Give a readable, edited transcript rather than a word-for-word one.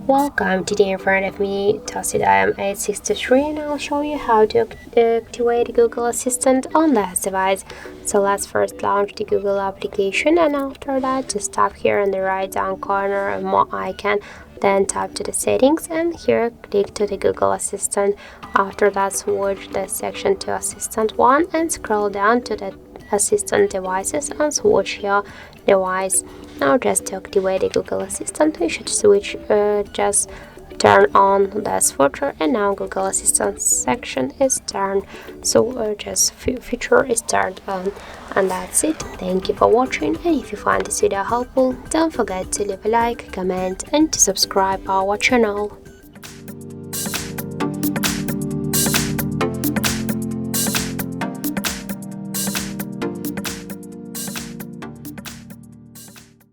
Welcome. Today in front of me TOSCIDO M863, and I'll show you how to activate Google Assistant on this device. So let's first launch the Google application, and after that just tap here in the right down corner of more icon, then tap to the settings, and here click to the Google Assistant. After that switch the section to Assistant 1 and scroll down to the Assistant devices and switch your device. Now just to activate the Google Assistant, you should switch, just turn on the switcher, and now Google Assistant section is turned, so just feature is turned on. And that's it. Thank you for watching, and if you find this video helpful, don't forget to leave a like, comment and to subscribe our channel.